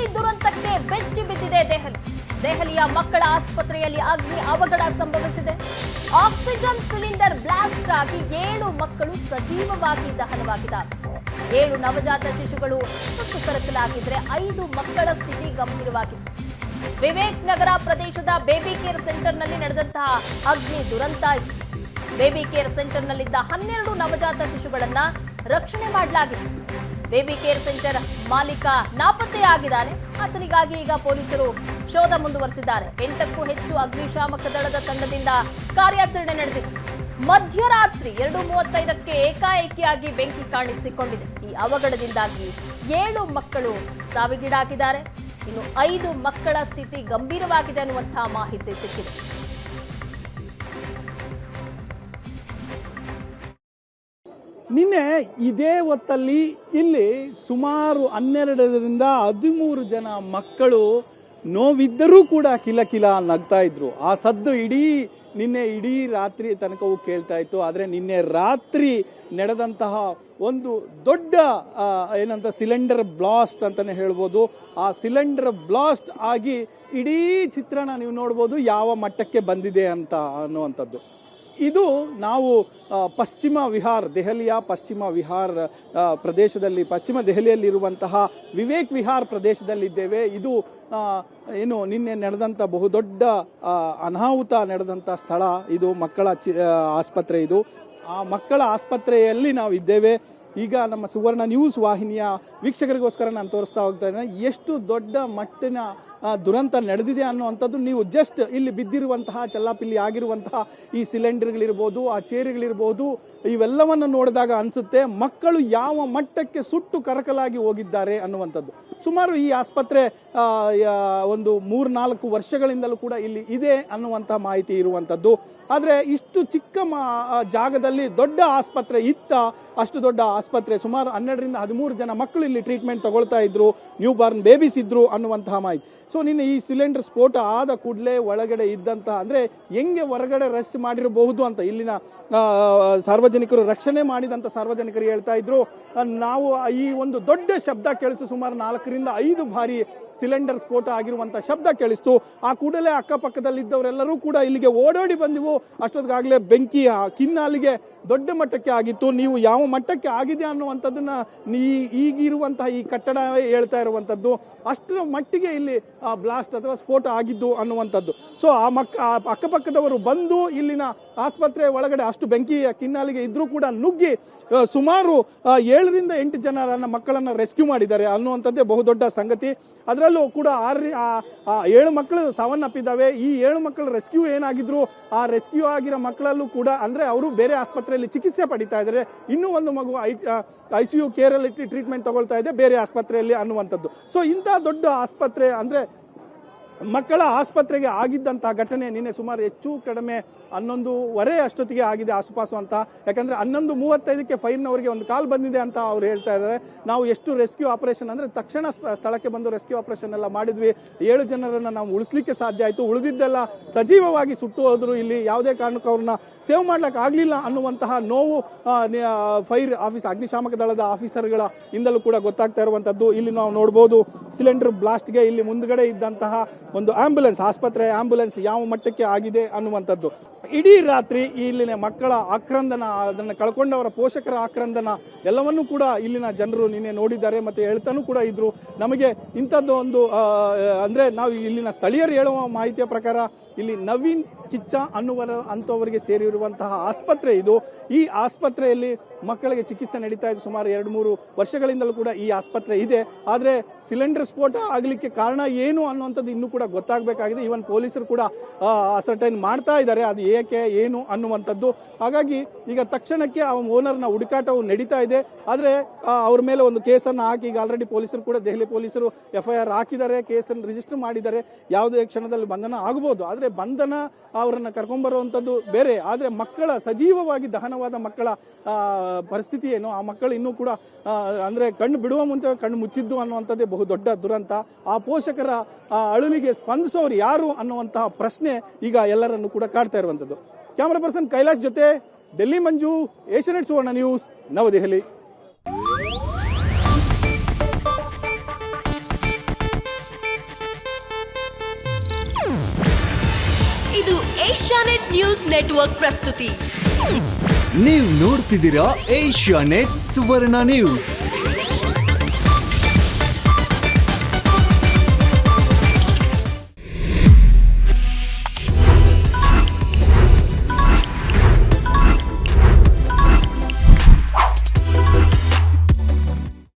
ಅಗ್ನಿ ದುರಂತಕ್ಕೆ ಬೆಚ್ಚಿ ಬಿದ್ದಿದೆ ದೆಹಲಿಯ ಮಕ್ಕಳ ಆಸ್ಪತ್ರೆಯಲ್ಲಿ ಅಗ್ನಿ ಅವಘಡ ಸಂಭವಿಸಿದೆ. ಆಕ್ಸಿಜನ್ ಸಿಲಿಂಡರ್ ಬ್ಲಾಸ್ಟ್ ಆಗಿ 7 ಮಕ್ಕಳು ಸಜೀವವಾಗಿ ದಹನವಾಗಿದ್ದಾರೆ. 7 ನವಜಾತ ಶಿಶುಗಳು ಸುಟ್ಟು ಕರಕಲಾಗಿದ್ರೆ 5 ಮಕ್ಕಳ ಸ್ಥಿತಿ ಗಂಭೀರವಾಗಿದೆ. ವಿವೇಕ್ ನಗರ ಪ್ರದೇಶದ ಬೇಬಿ ಕೇರ್ ಸೆಂಟರ್ನಲ್ಲಿ ನಡೆದಂತಹ ಅಗ್ನಿ ದುರಂತ ಇದು. ಬೇಬಿ ಕೇರ್ ಸೆಂಟರ್ನಲ್ಲಿದ್ದ 12 ನವಜಾತ ಶಿಶುಗಳನ್ನ ರಕ್ಷಣೆ ಮಾಡಲಾಗಿದೆ. ಬೇಬಿ ಕೇರ್ ಸೆಂಟರ್ ಮಾಲೀಕ ನಾಪತ್ತೆಯಾಗಿದ್ದಾನೆ. ಆತನಿಗಾಗಿ ಈಗ ಪೊಲೀಸರು ಶೋಧ ಮುಂದುವರೆಸಿದ್ದಾರೆ. 8ಕ್ಕೂ ಹೆಚ್ಚು ಅಗ್ನಿಶಾಮಕ ದಳದ ತಂಡದಿಂದ ಕಾರ್ಯಾಚರಣೆ ನಡೆದಿದೆ. ಮಧ್ಯರಾತ್ರಿ 2:35ಕ್ಕೆ ಏಕಾಏಕಿಯಾಗಿ ಬೆಂಕಿ ಕಾಣಿಸಿಕೊಂಡಿದೆ. ಈ ಅವಘಡದಿಂದಾಗಿ 7 ಮಕ್ಕಳು ಸಾವಿಗೀಡಾಗಿದ್ದಾರೆ. ಇನ್ನು 5 ಮಕ್ಕಳ ಸ್ಥಿತಿ ಗಂಭೀರವಾಗಿದೆ ಅನ್ನುವಂತಹ ಮಾಹಿತಿ ಸಿಕ್ಕಿದೆ. ನಿನ್ನೆ ಇದೇ ಹೊತ್ತಲ್ಲಿ ಇಲ್ಲಿ ಸುಮಾರು 12ರಿಂದ 13 ಜನ ಮಕ್ಕಳು ನೋವಿದ್ದರೂ ಕೂಡ ಕಿಲಕಿಲ ನಗ್ತಾ ಇದ್ರು. ಆ ಸದ್ದು ನಿನ್ನೆ ಇಡೀ ರಾತ್ರಿ ತನಕವೂ ಕೇಳ್ತಾ ಇತ್ತು. ಆದರೆ ನಿನ್ನೆ ರಾತ್ರಿ ನಡೆದಂತಹ ಒಂದು ದೊಡ್ಡ ಏನಂತ ಸಿಲಿಂಡರ್ ಬ್ಲಾಸ್ಟ್ ಅಂತಾನೆ ಹೇಳ್ಬೋದು. ಆ ಸಿಲಿಂಡರ್ ಬ್ಲಾಸ್ಟ್ ಆಗಿ ಇಡೀ ಚಿತ್ರಣ ನೀವು ನೋಡ್ಬೋದು ಯಾವ ಮಟ್ಟಕ್ಕೆ ಬಂದಿದೆ ಅಂತ ಅನ್ನುವಂಥದ್ದು. ಇದು ನಾವು ಪಶ್ಚಿಮ ವಿಹಾರ್, ದೆಹಲಿಯ ಪಶ್ಚಿಮ ವಿಹಾರ್ ಪ್ರದೇಶದಲ್ಲಿ, ಪಶ್ಚಿಮ ದೆಹಲಿಯಲ್ಲಿರುವಂತಹ ವಿವೇಕ್ ವಿಹಾರ್ ಪ್ರದೇಶದಲ್ಲಿದ್ದೇವೆ. ಇದು ಏನು ನಿನ್ನೆ ನಡೆದಂಥ ಬಹುದೊಡ್ಡ ಅನಾಹುತ ನಡೆದಂಥ ಸ್ಥಳ ಇದು. ಮಕ್ಕಳ ಆಸ್ಪತ್ರೆ ಇದು. ಆ ಮಕ್ಕಳ ಆಸ್ಪತ್ರೆಯಲ್ಲಿ ನಾವು ಇದ್ದೇವೆ. ಈಗ ನಮ್ಮ ಸುವರ್ಣ ನ್ಯೂಸ್ ವಾಹಿನಿಯ ವೀಕ್ಷಕರಿಗೋಸ್ಕರ ನಾನು ತೋರಿಸ್ತಾ ಹೋಗ್ತಾ ಇದ್ದೇನೆ ಎಷ್ಟು ದೊಡ್ಡ ಮಟ್ಟಿನ ದುರಂತ ನಡೆದಿದೆ ಅನ್ನುವಂಥದ್ದು. ನೀವು ಜಸ್ಟ್ ಇಲ್ಲಿ ಬಿದ್ದಿರುವಂತಹ ಚಲ್ಲಾಪಿಲ್ಲಿ ಆಗಿರುವಂತಹ ಈ ಸಿಲಿಂಡರ್ಗಳಿರ್ಬೋದು, ಆ ಚೇರುಗಳಿರ್ಬೋದು, ಇವೆಲ್ಲವನ್ನು ನೋಡಿದಾಗ ಅನಿಸುತ್ತೆ ಮಕ್ಕಳು ಯಾವ ಮಟ್ಟಕ್ಕೆ ಸುಟ್ಟು ಕರಕಲಾಗಿ ಹೋಗಿದ್ದಾರೆ ಅನ್ನುವಂಥದ್ದು. ಸುಮಾರು ಈ ಆಸ್ಪತ್ರೆ ಒಂದು 3-4 ವರ್ಷಗಳಿಂದಲೂ ಕೂಡ ಇಲ್ಲಿ ಇದೆ ಅನ್ನುವಂಥ ಮಾಹಿತಿ ಇರುವಂಥದ್ದು. ಆದರೆ ಇಷ್ಟು ಚಿಕ್ಕ ಜಾಗದಲ್ಲಿ ದೊಡ್ಡ ಆಸ್ಪತ್ರೆ ಇತ್ತ, ಅಷ್ಟು ದೊಡ್ಡ ಆಸ್ಪತ್ರೆ, ಸುಮಾರು 12ರಿಂದ 13 ಜನ ಮಕ್ಕಳು ಇಲ್ಲಿ ಟ್ರೀಟ್ಮೆಂಟ್ ತಗೊಳ್ತಾ ಇದ್ರು, ನ್ಯೂ ಬಾರ್ನ್ ಬೇಬೀಸ್ ಇದ್ರು ಅನ್ನುವಂತಹ ಮಾಹಿತಿ. ಸೊ ನಿನ್ನೆ ಈ ಸಿಲಿಂಡರ್ ಸ್ಫೋಟ ಆದ ಕೂಡಲೇ ಒಳಗಡೆ ಇದ್ದಂತಹ, ಅಂದ್ರೆ ಹೆಂಗೆ ಹೊರಗಡೆ ರಶ್ ಮಾಡಿರಬಹುದು ಅಂತ ಇಲ್ಲಿನ ಸಾರ್ವಜನಿಕರು, ರಕ್ಷಣೆ ಮಾಡಿದಂತ ಸಾರ್ವಜನಿಕರು ಹೇಳ್ತಾ ಇದ್ರು. ನಾವು ಈ ಒಂದು ದೊಡ್ಡ ಶಬ್ದ ಕೇಳಿಸು, ಸುಮಾರು 4ರಿಂದ 5 ಬಾರಿ ಸಿಲಿಂಡರ್ ಸ್ಫೋಟ ಆಗಿರುವಂತಹ ಶಬ್ದ ಕೇಳಿಸ್ತು. ಆ ಕೂಡಲೇ ಅಕ್ಕಪಕ್ಕದಲ್ಲಿದ್ದವರೆಲ್ಲರೂ ಕೂಡ ಇಲ್ಲಿಗೆ ಓಡೋಡಿ ಬಂದಿವು. ಅಷ್ಟೊತ್ತಿಗಾಗಲೇ ಬೆಂಕಿ ಕಿನ್ನಾಲಿಗೆ ದೊಡ್ಡ ಮಟ್ಟಕ್ಕೆ ಆಗಿತ್ತು. ನೀವು ಯಾವ ಮಟ್ಟಕ್ಕೆ ಆಗಿದೆ ಅನ್ನುವಂಥದ್ದನ್ನ ಈಗಿರುವಂತಹ ಈ ಕಟ್ಟಡ ಹೇಳ್ತಾ ಇರುವಂಥದ್ದು. ಅಷ್ಟರ ಮಟ್ಟಿಗೆ ಇಲ್ಲಿ ಬ್ಲಾಸ್ಟ್ ಅಥವಾ ಸ್ಫೋಟ ಆಗಿದ್ದು ಅನ್ನುವಂಥದ್ದು. ಸೊ ಆ ಅಕ್ಕಪಕ್ಕದವರು ಬಂದು ಇಲ್ಲಿನ ಆಸ್ಪತ್ರೆ ಒಳಗಡೆ ಅಷ್ಟು ಬೆಂಕಿ ಕಿನ್ನಾಲಿಗೆ ಇದ್ರೂ ಕೂಡ ನುಗ್ಗಿ ಸುಮಾರು 7ರಿಂದ 8 ಜನರನ್ನ ಮಕ್ಕಳನ್ನ ರೆಸ್ಕ್ಯೂ ಮಾಡಿದ್ದಾರೆ ಅನ್ನುವಂಥದ್ದೇ ಬಹುದೊಡ್ಡ ಸಂಗತಿ. ಅದರಲ್ಲೂ ಕೂಡ 7 ಮಕ್ಕಳು ಸಾವನ್ನಪ್ಪಿದ್ದಾವೆ. ಈ 7 ಮಕ್ಕಳು ರೆಸ್ಕ್ಯೂ ಏನಾಗಿದ್ರು, ಆ ರೆಸ್ಕ್ಯೂ ಆಗಿರೋ ಮಕ್ಕಳಲ್ಲೂ ಕೂಡ ಅಂದ್ರೆ ಅವರು ಬೇರೆ ಆಸ್ಪತ್ರೆಯಲ್ಲಿ ಚಿಕಿತ್ಸೆ ಪಡಿತಾ ಇದ್ದಾರೆ. ಇನ್ನೂ ಒಂದು ಮಗು ICU ಕೇರ್ ಅಲ್ಲಿ ಟ್ರೀಟ್ಮೆಂಟ್ ತಗೊಳ್ತಾ ಇದೆ ಬೇರೆ ಆಸ್ಪತ್ರೆಯಲ್ಲಿ ಅನ್ನುವಂಥದ್ದು. ಸೊ ಇಂಥ ದೊಡ್ಡ ಆಸ್ಪತ್ರೆ ಅಂದ್ರೆ ಮಕ್ಕಳ ಆಸ್ಪತ್ರೆಗೆ ಆಗಿದ್ದಂತಹ ಘಟನೆ ನಿನ್ನೆ ಸುಮಾರು ಹೆಚ್ಚು ಕಡಿಮೆ 11:15 ಅಷ್ಟೊತ್ತಿಗೆ ಆಗಿದೆ ಆಸುಪಾಸು ಅಂತ. ಯಾಕಂದ್ರೆ 11:35ಕ್ಕೆ ಫೈರ್ನವರಿಗೆ ಒಂದು ಕಾಲ್ ಬಂದಿದೆ ಅಂತ ಅವ್ರು ಹೇಳ್ತಾ ಇದ್ದಾರೆ. ನಾವು ಎಷ್ಟು ರೆಸ್ಕ್ಯೂ ಆಪರೇಷನ್ ಅಂದ್ರೆ ತಕ್ಷಣ ಸ್ಥಳಕ್ಕೆ ಬಂದು ರೆಸ್ಕ್ಯೂ ಆಪರೇಷನ್ ಎಲ್ಲ ಮಾಡಿದ್ವಿ. 7 ಜನರನ್ನ ನಾವು ಉಳಿಸ್ಲಿಕ್ಕೆ ಸಾಧ್ಯ ಆಯ್ತು. ಉಳಿದಿದ್ದೆಲ್ಲ ಸಜೀವವಾಗಿ ಸುಟ್ಟು ಹೋದ್ರು. ಇಲ್ಲಿ ಯಾವುದೇ ಕಾರಣಕ್ಕೂ ಅವ್ರನ್ನ ಸೇವ್ ಮಾಡ್ಲಿಕ್ಕೆ ಆಗ್ಲಿಲ್ಲ ಅನ್ನುವಂತಹ ನೋವು ಫೈರ್ ಆಫೀಸ್, ಅಗ್ನಿಶಾಮಕ ದಳದ ಆಫೀಸರ್ಗಳ ಇಂದಲೂ ಕೂಡ ಗೊತ್ತಾಗ್ತಾ ಇರುವಂತದ್ದು. ಇಲ್ಲಿ ನಾವು ನೋಡಬಹುದು ಸಿಲಿಂಡರ್ ಬ್ಲಾಸ್ಟ್ಗೆ ಇಲ್ಲಿ ಮುಂದ್ಗಡೆ ಇದ್ದಂತಹ ಒಂದು ಆಂಬ್ಯುಲೆನ್ಸ್, ಆಸ್ಪತ್ರೆ ಆಂಬ್ಯುಲೆನ್ಸ್ ಯಾವ ಮಟ್ಟಕ್ಕೆ ಆಗಿದೆ ಅನ್ನುವಂಥದ್ದು. ಇಡೀ ರಾತ್ರಿ ಇಲ್ಲಿನ ಮಕ್ಕಳ ಆಕ್ರಂದನ, ಅದನ್ನು ಕಳ್ಕೊಂಡವರ ಪೋಷಕರ ಆಕ್ರಂದನ ಎಲ್ಲವನ್ನೂ ಕೂಡ ಇಲ್ಲಿನ ಜನರು ನಿನ್ನೆ ನೋಡಿದ್ದಾರೆ ಮತ್ತೆ ಹೇಳ್ತಾನೂ ಕೂಡ ಇದ್ರು. ನಮಗೆ ಇಂಥದ್ದು ಒಂದು ಅಂದ್ರೆ ನಾವು ಇಲ್ಲಿನ ಸ್ಥಳೀಯರು ಹೇಳುವ ಮಾಹಿತಿಯ ಪ್ರಕಾರ ಇಲ್ಲಿ ನವೀನ್ ಕಿಚ್ಚ ಅಂತವರಿಗೆ ಸೇರಿರುವಂತಹ ಆಸ್ಪತ್ರೆ ಇದು. ಈ ಆಸ್ಪತ್ರೆಯಲ್ಲಿ ಮಕ್ಕಳಿಗೆ ಚಿಕಿತ್ಸೆ ನಡೀತಾ ಇದೆ. ಸುಮಾರು 2-3 ವರ್ಷಗಳಿಂದಲೂ ಕೂಡ ಈ ಆಸ್ಪತ್ರೆ ಇದೆ. ಆದ್ರೆ ಸಿಲಿಂಡರ್ ಸ್ಫೋಟ ಆಗಲಿಕ್ಕೆ ಕಾರಣ ಏನು ಅನ್ನುವಂಥದ್ದು ಇನ್ನೂ ಕೂಡ ಗೊತ್ತಾಗಬೇಕಾಗಿದೆ. ಈವನ್ ಪೊಲೀಸರು ಕೂಡ ಅಸರ್ಟೈನ್ ಮಾಡ್ತಾ ಇದ್ದಾರೆ ಅದು ಏಕೆ ಏನು ಅನ್ನುವಂಥದ್ದು. ಹಾಗಾಗಿ ಈಗ ತಕ್ಷಣಕ್ಕೆ ಆ ಓನರ್ನ ಹುಡುಕಾಟವು ನಡೀತಾ ಇದೆ. ಆದ್ರೆ ಅವ್ರ ಮೇಲೆ ಒಂದು ಕೇಸನ್ನು ಹಾಕಿ ಈಗ ಆಲ್ರೆಡಿ ಪೊಲೀಸರು ಕೂಡ, ದೆಹಲಿ ಪೊಲೀಸರು FIR ಹಾಕಿದ್ದಾರೆ, ಕೇಸನ್ನು ರಿಜಿಸ್ಟರ್ ಮಾಡಿದ್ದಾರೆ. ಯಾವುದೇ ಕ್ಷಣದಲ್ಲಿ ಬಂಧನ ಆಗಬಹುದು. ಆದ್ರೆ ಬಂಧನ ಅವರನ್ನ ಕರ್ಕೊಂಡ್ಬರುವಂಥದ್ದು ಬೇರೆ. ಆದ್ರೆ ಮಕ್ಕಳ ಸಜೀವವಾಗಿ ದಹನವಾದ ಮಕ್ಕಳ ಪರಿಸ್ಥಿತಿ ಏನು, ಆ ಮಕ್ಕಳು ಇನ್ನೂ ಕೂಡ ಅಂದ್ರೆ ಕಣ್ಣು ಬಿಡುವ ಮುಂಚೆ ಕಣ್ಣು ಮುಚ್ಚಿದ್ದು ಅನ್ನುವಂಥದ್ದೇ ಬಹುದೊಡ್ಡ ದುರಂತ. ಆ ಪೋಷಕರ ಅಳುವಿಗೆ ಸ್ಪಂದಿಸೋರು ಯಾರು ಅನ್ನುವಂತಹ ಪ್ರಶ್ನೆ ಈಗ ಎಲ್ಲರನ್ನು ಕೂಡ ಕಾಡ್ತಾ ಇರುವಂಥದ್ದು. ಕ್ಯಾಮರಾ ಪರ್ಸನ್ ಕೈಲಾಶ್ ಜೊತೆ ಡೆಲ್ಲಿ ಮಂಜು, ಏಷ್ಯಾನೆಟ್ ಸುವರ್ಣ ನ್ಯೂಸ್, ನವದೆಹಲಿ. ಇದು ಏಷ್ಯಾನೆಟ್ ನ್ಯೂಸ್ ನೆಟ್ವರ್ಕ್ ಪ್ರಸ್ತುತಿ. ನೀವು ನೋಡ್ತಿದ್ದೀರಾ ಏಷ್ಯಾನೆಟ್ ಸುವರ್ಣ ನ್ಯೂಸ್.